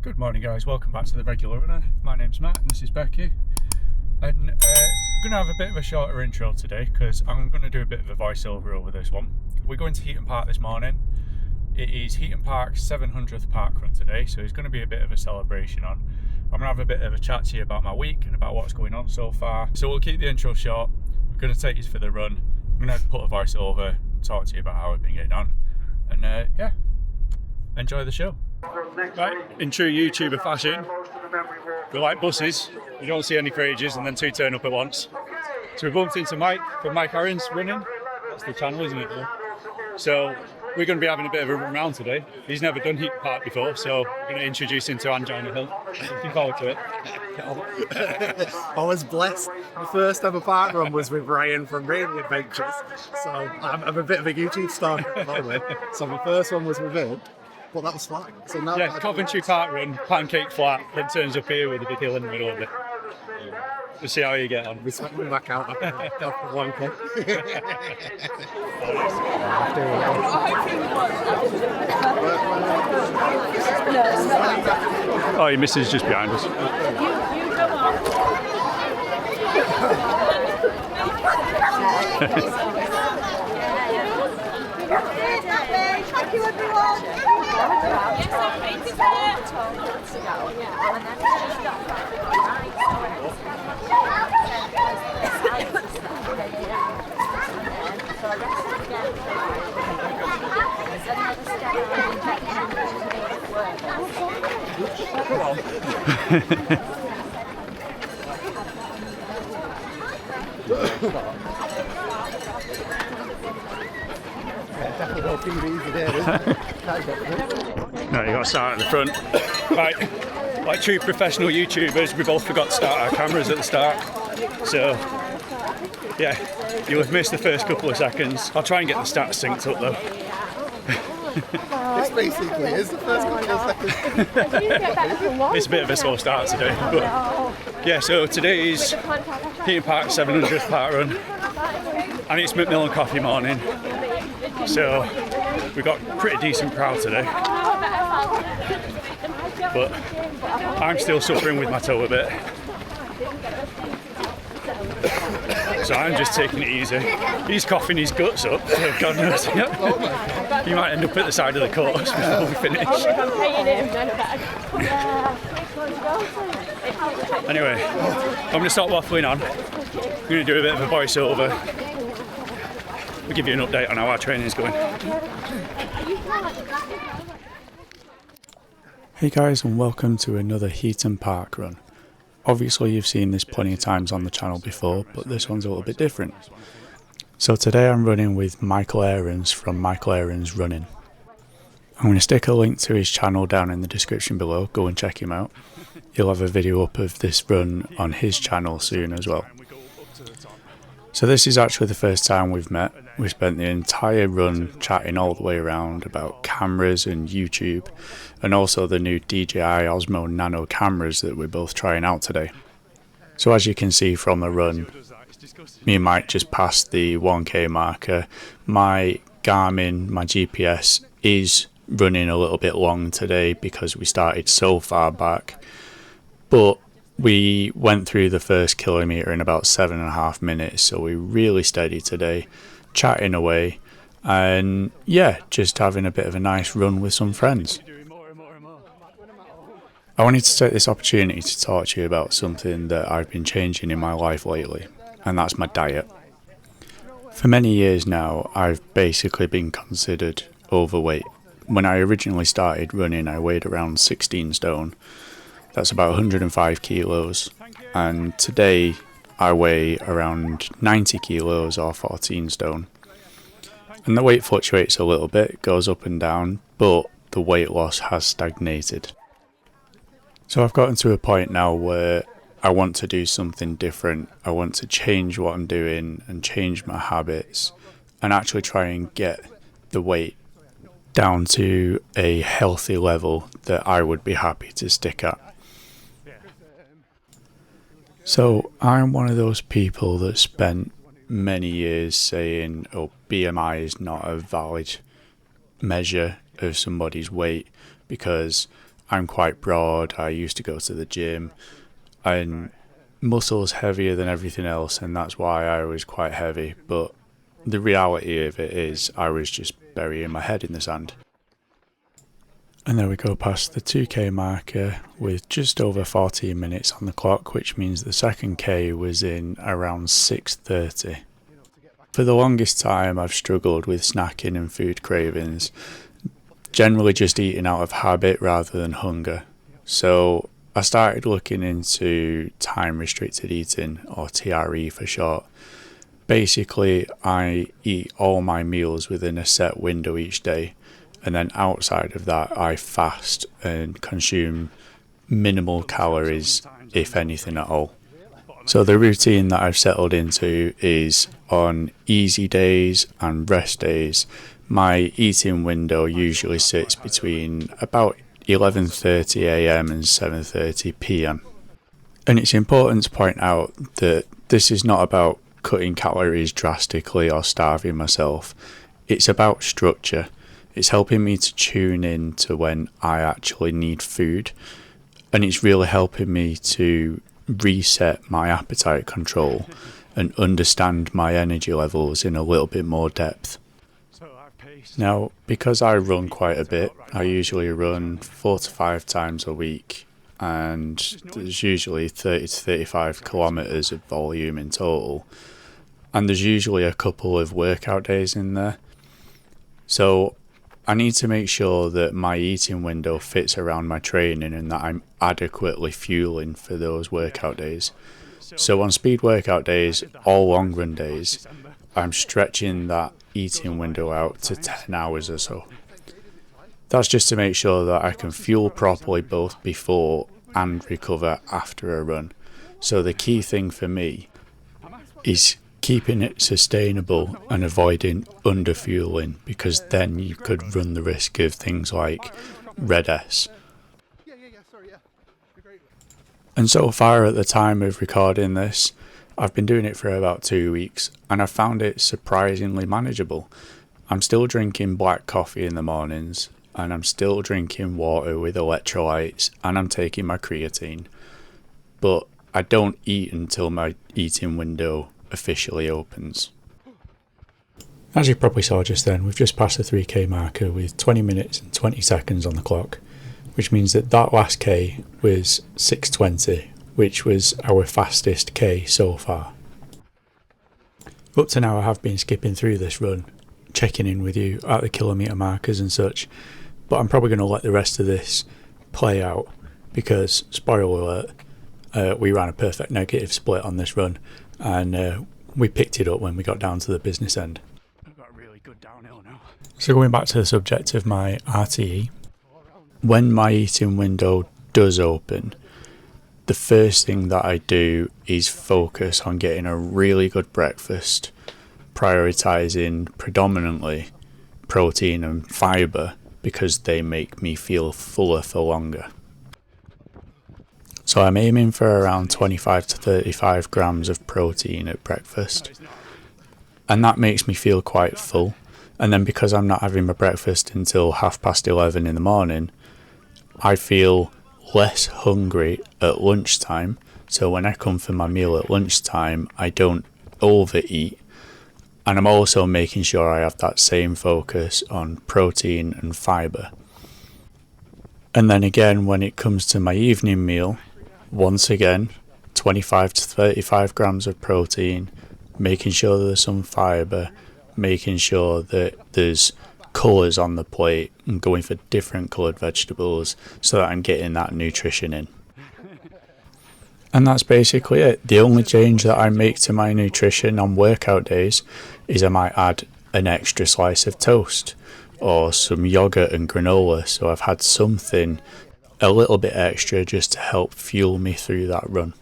Good morning guys, welcome back to the Regular Runner. My name's Matt and this is Becky. And I'm going to have a bit of a shorter intro today because I'm going to do a bit of a voiceover over this one. We're going to Heaton Park this morning. It is Heaton Park's 700th park run today, so it's going to be a bit of a celebration on. I'm going to have a bit of a chat to you about my week and about what's going on so far. So we'll keep the intro short. We're going to take you for the run. I'm going to put a voice over and talk to you about how I've been getting on. And yeah, enjoy the show. Right, in true YouTuber fashion, we're like buses, you don't see any for ages and then two turn up at once. So we bumped into Mike from Mike Aaron's running. That's the channel, isn't it? So we're going to be having a bit of a run around today. He's never done Heaton Park before, so we're going to introduce him to Angina Hill. Looking forward to it. I was blessed. The first ever park run was with Ryan from Really Adventures, so I'm a bit of a YouTube star at the moment. So my first one was with him, but that was flat. So now yeah, Coventry Park run, pancake flat, then turns up here with a big hill in the middle of it. We'll see how you get on. Respect me back out after one clip. Oh, your missus is just behind us. Thank you, everyone. No, you got to start at the front. Right, like true professional YouTubers, we both forgot to start our cameras at the start. So, yeah, you'll have missed the first couple of seconds. I'll try and get the stats synced up though. This basically is the first couple of seconds. It's a bit of a slow start today. But yeah, so today is Heaton Park 700th park run. And it's Macmillan Coffee morning. So we've got a pretty decent crowd today. But I'm still suffering with my toe a bit. So I'm just taking it easy. He's coughing his guts up, so God knows. He might end up at the side of the course before we finish. Anyway, I'm going to stop waffling on. I'm going to do a bit of a voiceover. We'll give you an update on how our training is going. Hey guys, and welcome to another Heaton Park run. Obviously you've seen this plenty of times on the channel before, but this one's a little bit different. So today I'm running with Michael Aarons from Michael Aarons Running. I'm going to stick a link to his channel down in the description below, go and check him out. He'll have a video up of this run on his channel soon as well. So this is actually the first time we've met. We spent the entire run chatting all the way around about cameras and YouTube, and also the new DJI Osmo Nano cameras that we're both trying out today. So as you can see from the run, me and Mike just passed the 1k marker. My Garmin, my GPS, is running a little bit long today because we started so far back, but we went through the first kilometre in about 7.5 minutes, so we're really steady today, chatting away, and yeah, just having a bit of a nice run with some friends. I wanted to take this opportunity to talk to you about something that I've been changing in my life lately, and that's my diet. For many years now, I've basically been considered overweight. When I originally started running, I weighed around 16 stone. That's about 105 kilos, and today I weigh around 90 kilos or 14 stone. And the weight fluctuates a little bit, goes up and down, but the weight loss has stagnated. So I've gotten to a point now where I want to do something different. I want to change what I'm doing and change my habits and actually try and get the weight down to a healthy level that I would be happy to stick at. So I'm one of those people that spent many years saying, oh, BMI is not a valid measure of somebody's weight because I'm quite broad, I used to go to the gym, and muscle's heavier than everything else, and that's why I was quite heavy, but the reality of it is I was just burying my head in the sand. And there we go past the 2k marker with just over 14 minutes on the clock, which means the second K was in around 6:30. For the longest time I've struggled with snacking and food cravings, generally just eating out of habit rather than hunger. So I started looking into time restricted eating, or TRE for short. Basically I eat all my meals within a set window each day, and then outside of that I fast and consume minimal calories, if anything at all. So the routine that I've settled into is on easy days and rest days, my eating window usually sits between about 11:30 a.m. and 7:30 p.m. And it's important to point out that this is not about cutting calories drastically or starving myself. It's about structure. It's helping me to tune in to when I actually need food, and it's really helping me to reset my appetite control and understand my energy levels in a little bit more depth. Now, because I run quite a bit, I usually run 4 to 5 times a week, and there's usually 30 to 35 kilometres of volume in total, and there's usually a couple of workout days in there. So I need to make sure that my eating window fits around my training and that I'm adequately fueling for those workout days. So on speed workout days or long run days, I'm stretching that eating window out to 10 hours or so. That's just to make sure that I can fuel properly both before and recover after a run. So the key thing for me is keeping it sustainable and avoiding underfueling, because then you could run the risk of things like red S. And so far at the time of recording this, I've been doing it for about 2 weeks and I found it surprisingly manageable. I'm still drinking black coffee in the mornings, and I'm still drinking water with electrolytes, and I'm taking my creatine. But I don't eat until my eating window officially opens. As you probably saw just then, we've just passed the 3k marker with 20 minutes and 20 seconds on the clock, which means that last K was 6:20, which was our fastest K so far. Up to now I have been skipping through this run, checking in with you at the kilometre markers and such, but I'm probably going to let the rest of this play out because, spoiler alert, we ran a perfect negative split on this run, and we picked it up when we got down to the business end. I've got a really good downhill now. So going back to the subject of my RTE, when my eating window does open, the first thing that I do is focus on getting a really good breakfast, prioritising predominantly protein and fibre because they make me feel fuller for longer. So I'm aiming for around 25 to 35 grams of protein at breakfast, and that makes me feel quite full. And then because I'm not having my breakfast until 11:30 in the morning, I feel less hungry at lunchtime, so when I come for my meal at lunchtime I don't overeat, and I'm also making sure I have that same focus on protein and fibre. And then again when it comes to my evening meal, once again 25 to 35 grams of protein, making sure there's some fibre, making sure that there's colours on the plate and going for different coloured vegetables so that I'm getting that nutrition in. And that's basically it. The only change that I make to my nutrition on workout days is I might add an extra slice of toast or some yogurt and granola, so I've had something a little bit extra just to help fuel me through that run.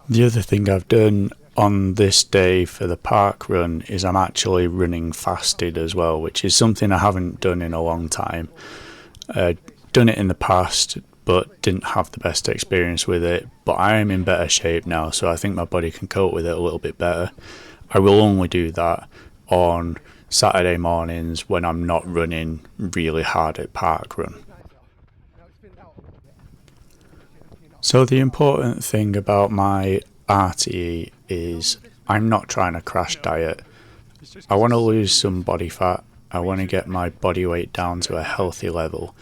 The other thing I've done on this day for the park run is I'm actually running fasted as well, which is something I haven't done in a long time. Done it in the past but didn't have the best experience with it, but I am in better shape now, so I think my body can cope with it a little bit better. I will only do that on Saturday mornings when I'm not running really hard at parkrun. So the important thing about my RTE is I'm not trying to crash diet. I want to lose some body fat, I want to get my body weight down to a healthy level,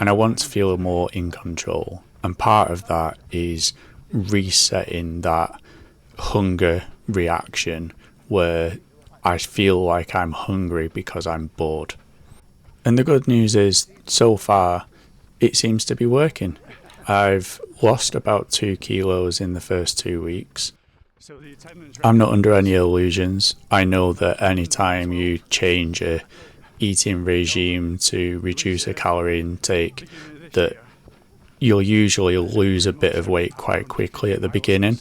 and I want to feel more in control. And part of that is resetting that hunger reaction where I feel like I'm hungry because I'm bored. And the good news is, so far, it seems to be working. I've lost about 2 kilos in the first 2 weeks. I'm not under any illusions. I know that anytime you change a eating regime to reduce a calorie intake, that you'll usually lose a bit of weight quite quickly at the beginning.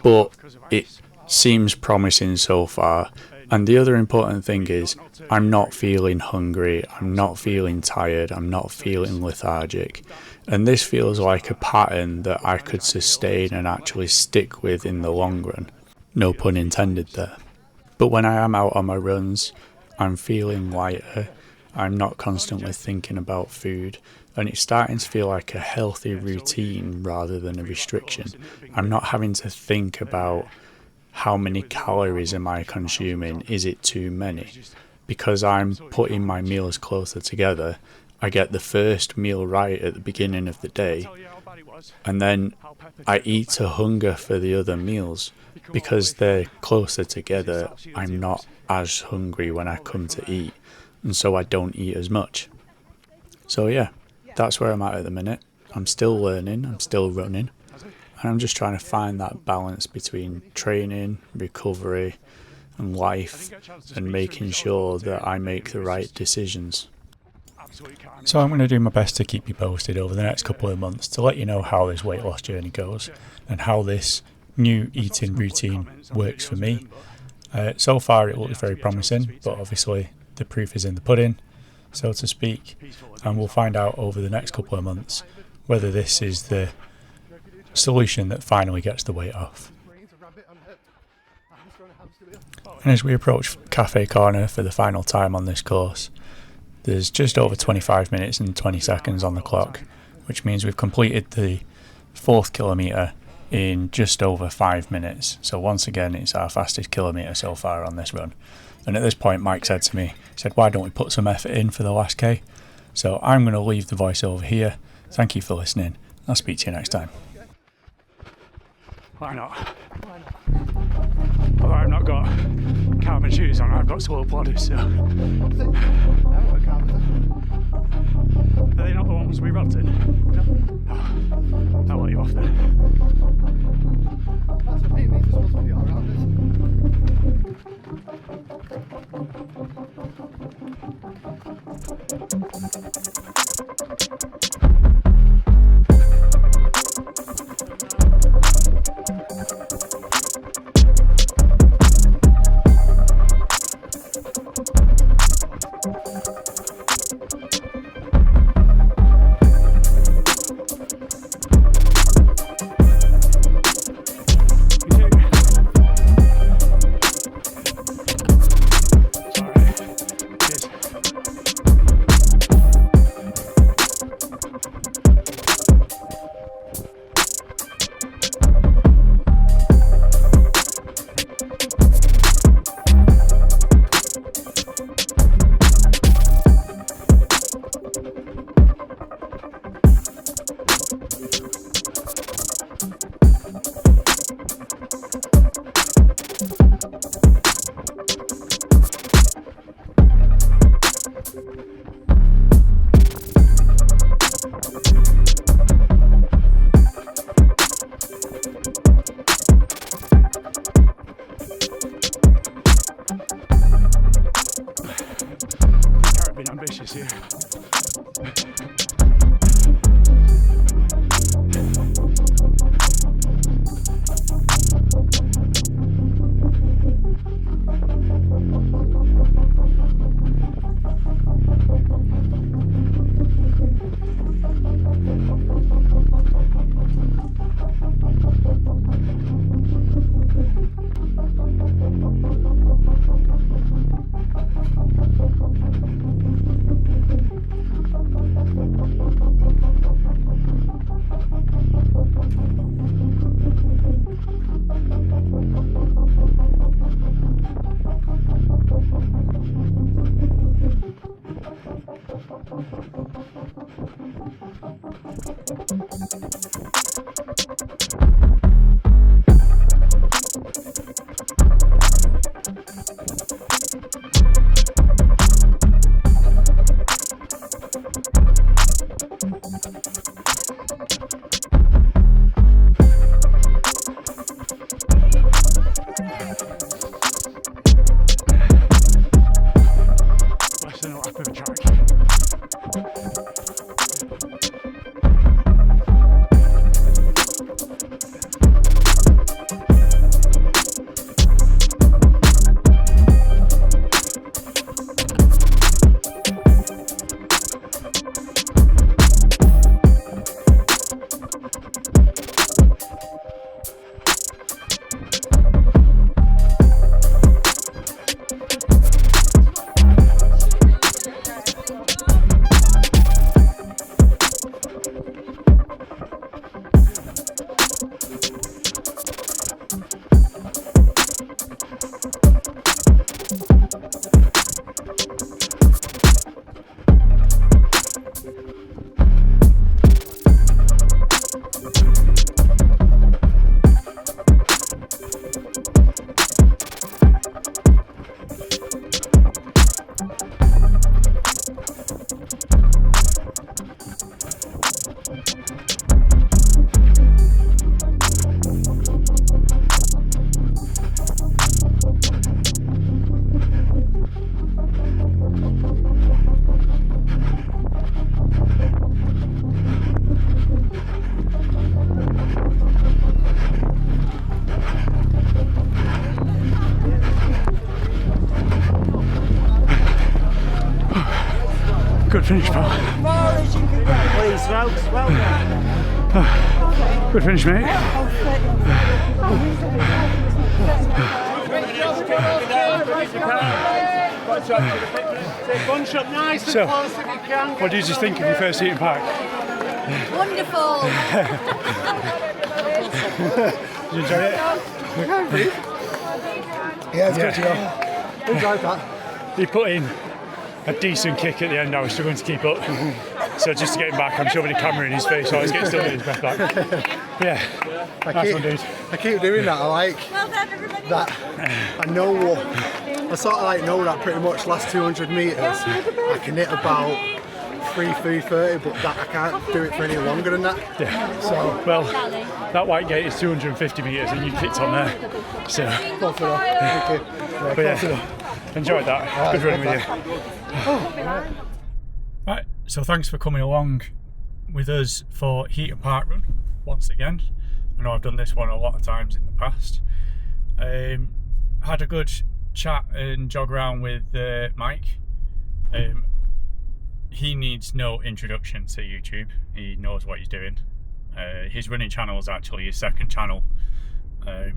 But it seems promising so far. And the other important thing is, I'm not feeling hungry, I'm not feeling tired, I'm not feeling lethargic. And this feels like a pattern that I could sustain and actually stick with in the long run. No pun intended there. But when I am out on my runs, I'm feeling lighter, I'm not constantly thinking about food, and it's starting to feel like a healthy routine rather than a restriction. I'm not having to think about how many calories am I consuming, is it too many? Because I'm putting my meals closer together, I get the first meal right at the beginning of the day, and then I eat to hunger for the other meals. Because they're closer together, I'm not as hungry when I come to eat, and so I don't eat as much. So yeah, that's where I'm at the minute. I'm still learning, I'm still running, and I'm just trying to find that balance between training, recovery, and life, and making sure that I make the right decisions. So I'm going to do my best to keep you posted over the next couple of months to let you know how this weight loss journey goes and how this new eating routine works for me. So far it looks very promising, but obviously the proof is in the pudding, so to speak, and we'll find out over the next couple of months whether this is the solution that finally gets the weight off. And as we approach Cafe Corner for the final time on this course, there's just over 25 minutes and 20 seconds on the clock, which means we've completed the 4th kilometre in just over 5 minutes. So once again, it's our fastest kilometre so far on this run. And at this point, Mike said to me, why don't we put some effort in for the last K? So I'm going to leave the voice over here. Thank you for listening. I'll speak to you next time. Why not? Although I've not got carbon shoes on, I've got slow plodders, so. Are they not the ones we rubbed in? No. Oh, I'll let you off then. That's what I mean, these are supposed to be alright. Good finish, pal. Please, folks, well done. Good finish, mate. So, what did you just think of your first Heaton Park? Wonderful. Did you enjoy it? Yeah, it's good to go. Enjoyed that. He put in a decent kick at the end. I was struggling to keep up. So just to get him back, I'm shoving a camera in his face so I was getting still getting his breath back. But yeah, nice one, dude. I keep doing that. I like Well done, everybody. that. I know what. I sort of like know that pretty much last 200 metres I can hit about 3:30, but that I can't do it for any longer than that. Yeah. So Well, that white gate is 250 metres and you kicked on there. So, close enough. Thank you. but Close yeah, enough. enjoyed that. Good running with you. Right, so thanks for coming along with us for Heaton Parkrun once again. I know I've done this one a lot of times in the past. Had a good chat and jog around with Mike. He needs no introduction to YouTube. He knows what he's doing. His running channel is actually his second channel.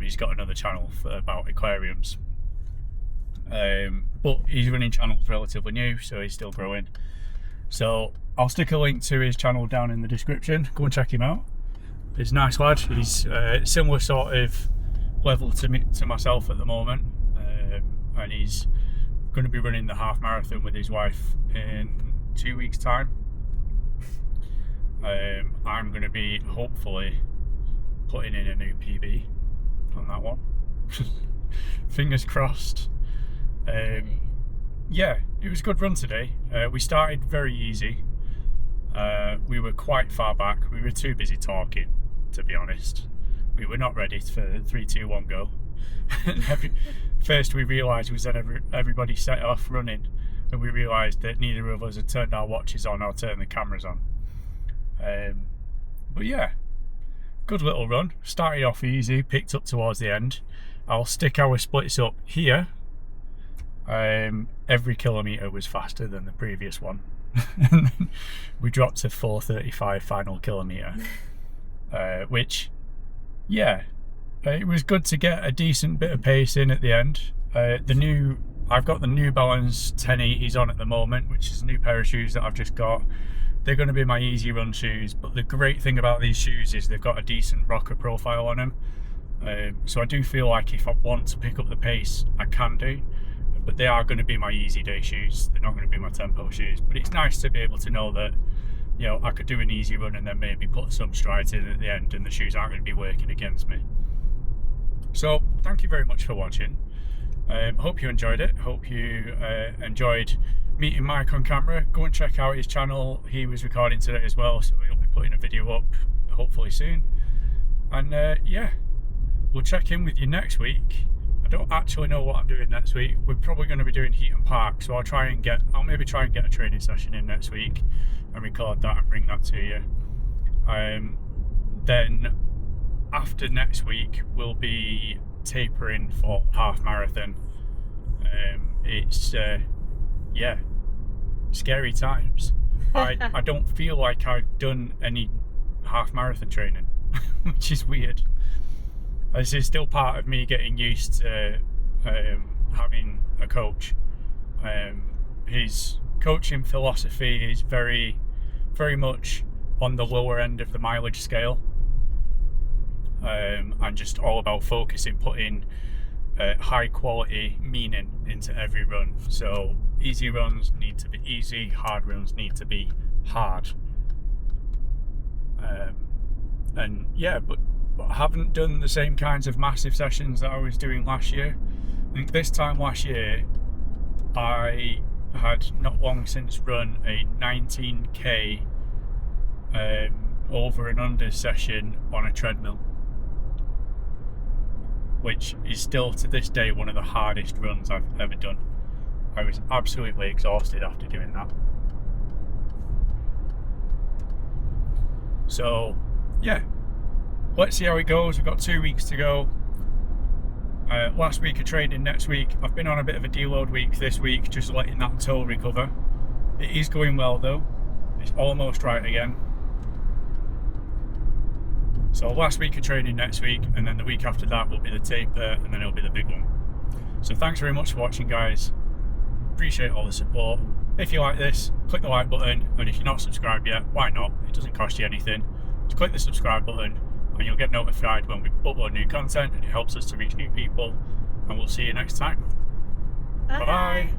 He's got another channel about aquariums. But his running channel is relatively new, so he's still growing. So I'll stick a link to his channel down in the description. Go and check him out. He's a nice lad. He's similar sort of level to myself at the moment, and he's going to be running the half marathon with his wife in 2 weeks' time. I'm going to be hopefully putting in a new PB on that one. Fingers crossed. Yeah, it was a good run today. We started very easy. We were quite far back. We were too busy talking, to be honest. We were not ready for 3, 2, 1 go. First we realised was that everybody set off running, and we realised that neither of us had turned our watches on or turned the cameras on. But yeah, good little run. Started off easy, picked up towards the end. I'll stick our splits up here. Every kilometre was faster than the previous one. And then we dropped to 4:35 final kilometre, which, yeah, it was good to get a decent bit of pace in at the end. I've got the New Balance 1080s on at the moment, which is a new pair of shoes that I've just got. They're going to be my easy run shoes, but the great thing about these shoes is they've got a decent rocker profile on them. So I do feel like if I want to pick up the pace, I can do. But they are going to be my easy day shoes. They're not going to be my tempo shoes. But it's nice to be able to know that you know, I could do an easy run and then maybe put some strides in at the end, and the shoes aren't going to be working against me. So thank you very much for watching. Hope you enjoyed it. Hope you enjoyed meeting Mike on camera. Go and check out his channel. He was recording today as well, so he'll be putting a video up hopefully soon. And yeah, we'll check in with you next week. I don't actually know what I'm doing next week. We're probably going to be doing Heaton Park, so I'll maybe try and get a training session in next week and record that and bring that to you. Then after next week, we'll be tapering for half marathon. It's yeah, scary times. I don't feel like I've done any half marathon training, which is weird. This is still part of me getting used to having a coach. His coaching philosophy is very much on the lower end of the mileage scale, and just all about focusing, putting high quality meaning into every run. So easy runs need to be easy, hard runs need to be hard. And yeah, but I haven't done the same kinds of massive sessions that I was doing last year. I think this time last year I had not long since run a 19k over and under session on a treadmill, which is still to this day one of the hardest runs I've ever done. I was absolutely exhausted after doing that. So yeah, let's see how it goes. We've got 2 weeks to go. Last week of training, next week. I've been on a bit of a deload week this week, just letting that toe recover. It is going well though. It's almost right again. So last week of training next week, and then the week after that will be the taper, and then it'll be the big one. So thanks very much for watching, guys. Appreciate all the support. If you like this, click the like button, and if you're not subscribed yet, why not? It doesn't cost you anything. Just click the subscribe button and you'll get notified when we upload new content, and it helps us to reach new people. And we'll see you next time. Bye bye.